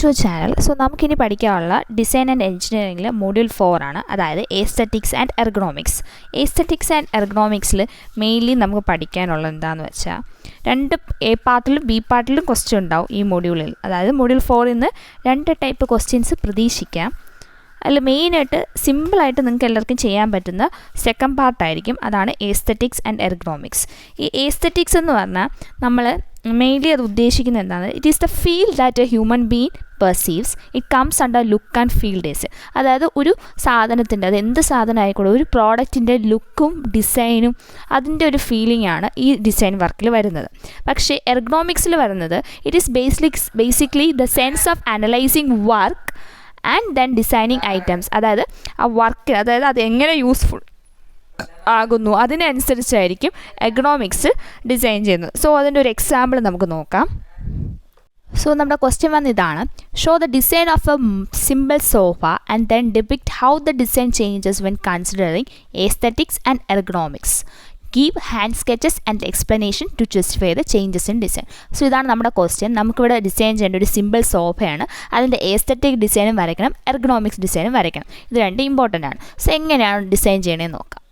To channel. So നമുക്കിനി പഠിക്കാനുള്ള design and എഞ്ചിനീയറിംഗിൽ മൊഡ്യൂൾ 4 ആണ്, അതായത് aesthetics and ergonomics. Aesthetics and എർഗണോമിക്സിൽ മെയിൻലി നമുക്ക് പഠിക്കാനുള്ളത് എന്താണെന്ന് വെച്ചാൽ രണ്ട് എ പാർട്ടിലും ബി പാർട്ടിലും ക്വസ്റ്റ്യൻ ഉണ്ടാവും ഈ മൊഡ്യൂളിൽ. അതായത് മൊഡ്യൂൾ 4 നിന്ന് 2 ടൈപ്പ് ക്വസ്റ്റ്യൻസ് പ്രതീക്ഷിക്കാം. അതിൽ മെയിനായിട്ട് സിമ്പിളായിട്ട് നിങ്ങൾക്ക് എല്ലാവർക്കും ചെയ്യാൻ പറ്റുന്ന സെക്കൻഡ് പാർട്ടായിരിക്കും, അതാണ് എസ്തെറ്റിക്സ് ആൻഡ് എർഗണോമിക്സ്. ഈ എസ്തെറ്റിക്സ് എന്ന് പറഞ്ഞാൽ നമ്മൾ മെയിൻലി അത് ഉദ്ദേശിക്കുന്നത് എന്താണ്? It is the feel that A human being perceives. It comes under look and feel days. അതായത് ഒരു സാധനത്തിൻ്റെ, അത് എന്ത് സാധനം ആയിക്കോട്ടെ, ഒരു പ്രോഡക്റ്റിൻ്റെ ലുക്കും ഡിസൈനും അതിൻ്റെ ഒരു ഫീലിംഗ് ആണ് ഈ ഡിസൈൻ വർക്കിൽ വരുന്നത്. പക്ഷേ എർഗണോമിക്സിൽ വരുന്നത് it is basically the sense of analysing work and then designing items. അതായത് ആ വർക്ക്, അതായത് അത് എങ്ങനെ യൂസ്ഫുൾ ആകുന്നു അതിനനുസരിച്ചായിരിക്കും എക്കണോമിക്സ് ഡിസൈൻ ചെയ്യുന്നത്. സോ അതിൻ്റെ ഒരു എക്സാമ്പിൾ നമുക്ക് നോക്കാം. സോ നമ്മുടെ ക്വസ്റ്റ്യൻ വന്ന് ഇതാണ്: show the design of a simple sofa and then depict how the design changes when considering aesthetics and ergonomics. Give hand sketches and explanation to justify the changes in design. So ഇതാണ് നമ്മുടെ question. നമുക്കിവിടെ design ചെയ്യേണ്ട ഒരു simple സോഫയാണ്. അതിൻ്റെ aesthetic ഡിസൈനും വരയ്ക്കണം, ergonomics ഡിസൈനും വരയ്ക്കണം. ഇത് രണ്ടും ഇമ്പോർട്ടൻ്റ് ആണ്. സോ എങ്ങനെയാണ് ഡിസൈൻ ചെയ്യണമെന്ന് നോക്കാം.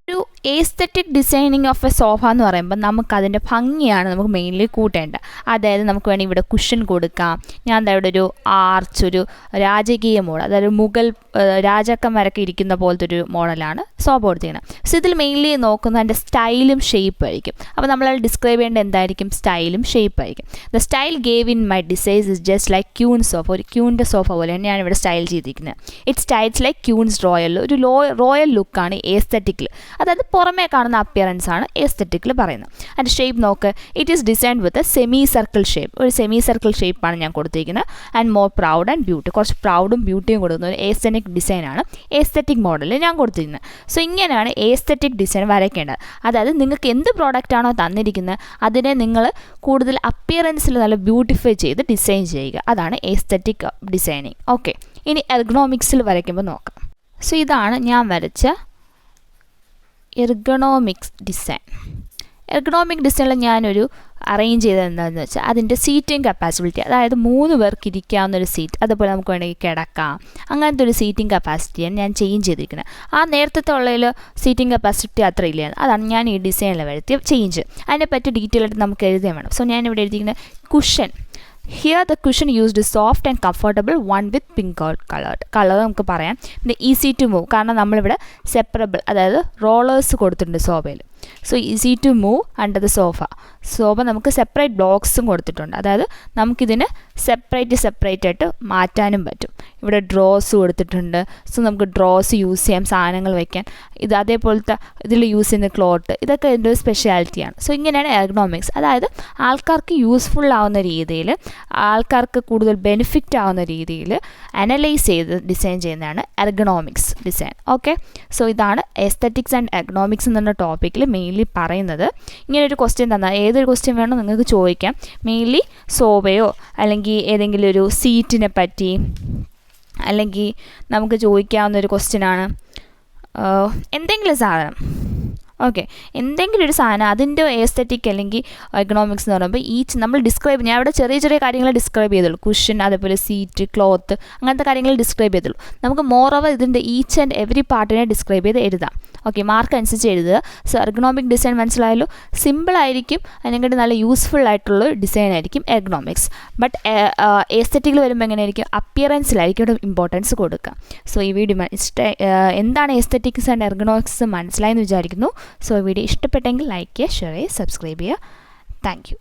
ഒരു aesthetic designing of A sofa എന്ന് പറയുമ്പോൾ നമുക്കതിൻ്റെ ഭംഗിയാണ് നമുക്ക് മെയിൻലി കൂട്ടേണ്ടത്. അതായത് നമുക്ക് വേണമെങ്കിൽ ഇവിടെ കുഷൻ കൊടുക്കാം. ഞാൻ എന്താ ഇവിടെ ഒരു ആർച്ച്, ഒരു രാജകീയ മോഡൽ, അതായത് മുഗൾ രാജാക്കന്മാരൊക്കെ ഇരിക്കുന്ന പോലത്തെ ഒരു മോഡലാണ് സോഫ കൊടുത്തിരിക്കുന്നത്. സോ ഇതിൽ മെയിൻലി നോക്കുന്നത് അതിൻ്റെ സ്റ്റൈലും ഷേപ്പ് ആയിരിക്കും. അപ്പോൾ നമ്മൾ ഡിസ്ക്രൈബ് ചെയ്യേണ്ടത് എന്തായിരിക്കും? സ്റ്റൈലും ഷേപ്പ് ആയിരിക്കും. The style gave in my designs is just like queen sofa. ഒരു ക്യൂണിൻ്റെ സോഫ പോലെയാണ് ഞാനിവിടെ സ്റ്റൈൽ ചെയ്തിരിക്കുന്നത്. It styles like queen's royal. ഒരു റോയൽ ലുക്കാണ് എസ്തെറ്റിക്കിൽ, അതായത് പുറമേ കാണുന്ന അപ്പിയറൻസ് ആണ് എസ്തെറ്റിക്കിൽ പറയുന്നത്. അതിൻ്റെ ഷേപ്പ് നോക്ക്. It is designed with a semi circle shape. ഒരു സെമി സർക്കിൾ ഷേപ്പാണ് ഞാൻ കൊടുത്തിരിക്കുന്നത്. And more proud and beauty. കുറച്ച് പ്രൗഡും ബ്യൂട്ടിയും കൊടുക്കുന്ന ഒരു എസ്തെറ്റിക് ഡിസൈനാണ് എസ്തെറ്റിക് മോഡലിൽ ഞാൻ കൊടുത്തിരിക്കുന്നത്. സോ ഇങ്ങനെയാണ് എസ്തെറ്റിക് ഡിസൈൻ വരയ്ക്കേണ്ടത്. അതായത് നിങ്ങൾക്ക് എന്ത് പ്രോഡക്റ്റ് ആണോ തന്നിരിക്കുന്നത് അതിനെ നിങ്ങൾ കൂടുതൽ അപ്പിയറൻസിൽ നല്ല ബ്യൂട്ടിഫൈ ചെയ്ത് ഡിസൈൻ ചെയ്യുക. അതാണ് എസ്തെറ്റിക് ഡിസൈനിങ്. ഓക്കെ, ഇനി എർഗണോമിക്സിൽ വരയ്ക്കുമ്പോൾ നോക്കാം. സോ ഇതാണ് ഞാൻ വരച്ച എർഗണോമിക്സ് ഡിസൈൻ. എർഗണോമിക് ഡിസൈനിൽ ഞാനൊരു അറേഞ്ച് ചെയ്തത് എന്താണെന്ന് വെച്ചാൽ അതിൻ്റെ സീറ്റിംഗ് കപ്പാസിറ്റി, അതായത് 3 പേർക്ക് ഇരിക്കാവുന്നൊരു സീറ്റ്, അതുപോലെ നമുക്ക് വേണമെങ്കിൽ കിടക്കാം, അങ്ങനത്തെ ഒരു സീറ്റിംഗ് കപ്പാസിറ്റിയാണ് ഞാൻ ചേഞ്ച് ചെയ്തിരിക്കുന്നത്. ആ നേരത്തെ ഉള്ളതിൽ സീറ്റിംഗ് കപ്പാസിറ്റി അത്ര ഇല്ല. അതാണ് ഞാൻ ഈ ഡിസൈനിൽ വരുത്തിയ ചേഞ്ച്. അതിനെപ്പറ്റി ഡീറ്റെയിൽ ആയിട്ട് നമുക്ക് എഴുതാൻ വേണം. സോ ഞാനിവിടെ എഴുതിയിരിക്കുന്നത് cushion. Here the cushion used is soft and comfortable, one with pink colour നമുക്ക് പറയാം. പിന്നെ ഈസി ടു മൂവ്, കാരണം നമ്മളിവിടെ സെപ്പറബിൾ, അതായത് റോളേഴ്സ് കൊടുത്തിട്ടുണ്ട് സോഫയിൽ. So easy to move under the sofa. Sofa നമുക്ക് സെപ്പറേറ്റ് ബ്ലോക്സും കൊടുത്തിട്ടുണ്ട്, അതായത് നമുക്കിതിന് സെപ്പറേറ്റ് ആയിട്ട് മാറ്റാനും പറ്റും. ഇവിടെ ഡ്രോസ് കൊടുത്തിട്ടുണ്ട്. സോ നമുക്ക് ഡ്രോസ് യൂസ് ചെയ്യാം, സാധനങ്ങൾ വയ്ക്കാൻ. ഇത് അതേപോലത്തെ ഇതിൽ യൂസ് ചെയ്യുന്ന ക്ലോത്ത്, ഇതൊക്കെ ഇതിൻ്റെ ഒരു സ്പെഷ്യാലിറ്റിയാണ്. സോ ഇങ്ങനെയാണ് എർഗണോമിക്സ്. അതായത് ആൾക്കാർക്ക് യൂസ്ഫുൾ ആവുന്ന രീതിയിൽ, ആൾക്കാർക്ക് കൂടുതൽ ബെനിഫിറ്റ് ആവുന്ന രീതിയിൽ അനലൈസ് ചെയ്ത് ഡിസൈൻ ചെയ്യുന്നതാണ് എർഗണോമിക്സ് ഡിസൈൻ. ഓക്കെ, സോ ഇതാണ് എസ്തെറ്റിക്സ് ആൻഡ് എർഗണോമിക്സ് എന്ന ടോപ്പിക്കിൽ മെയിൻലി പറയുന്നത്. ഇങ്ങനൊരു ക്വസ്റ്റ്യൻ തന്നാൽ ഏതൊരു ക്വസ്റ്റ്യൻ വേണോ നിങ്ങൾക്ക് ചോദിക്കാം. മെയിൻലി സോഫയോ അല്ലെങ്കിൽ ഏതെങ്കിലും ഒരു സീറ്റിനെ പറ്റി, അല്ലെങ്കിൽ നമുക്ക് ചോദിക്കാവുന്നൊരു ക്വസ്റ്റ്യനാണ് എന്തെങ്കിലും സാധനം. ഓക്കെ, എന്തെങ്കിലും ഒരു സാധനം അതിൻ്റെ എസ്തെറ്റിക് അല്ലെങ്കിൽ എക്കണോമിക്സ് എന്ന് പറയുമ്പോൾ നമ്മൾ ഡിസ്ക്രൈബ്, ഞാൻ ഇവിടെ ചെറിയ കാര്യങ്ങൾ ഡിസ്ക്രൈബ് ചെയ്തുള്ളൂ. കുഷൻ, അതേപോലെ സീറ്റ്, ക്ലോത്ത്, അങ്ങനത്തെ കാര്യങ്ങൾ ഡിസ്ക്രൈബ് ചെയ്തുള്ളൂ. നമുക്ക് മോർ ഓവർ ഇതിൻ്റെ ഈച്ച് ആൻഡ് എവറി പാർട്ടിനെ ഡിസ്ക്രൈബ് ചെയ്ത് എഴുതാം. ഓക്കെ, മാർക്ക് അനുസരിച്ച് എഴുതുക. സോ എർഗണോമിക് ഡിസൈൻ മനസ്സിലായല്ലോ. സിമ്പിളായിരിക്കും, അല്ലെങ്കിൽ നല്ല യൂസ്ഫുൾ ആയിട്ടുള്ള ഡിസൈൻ ആയിരിക്കും എർഗണോമിക്സ്. ബട്ട് എസ്തെറ്റിക്കിൽ വരുമ്പോൾ എങ്ങനെയായിരിക്കും? അപ്പിയറൻസിലായിരിക്കും ഇവിടെ ഇമ്പോർട്ടൻസ് കൊടുക്കുക. സോ ഈ വീഡിയോ എന്താണ് എസ്തെറ്റിക്സ് ആൻഡ് എർഗണോമിക്സ് മനസ്സിലായെന്ന് വിചാരിക്കുന്നു. സോ വീഡിയോ ഇഷ്ടപ്പെട്ടെങ്കിൽ ലൈക്ക് ചെയ്യുക, ഷെയർ ചെയ്യുക, സബ്സ്ക്രൈബ് ചെയ്യുക. Thank you.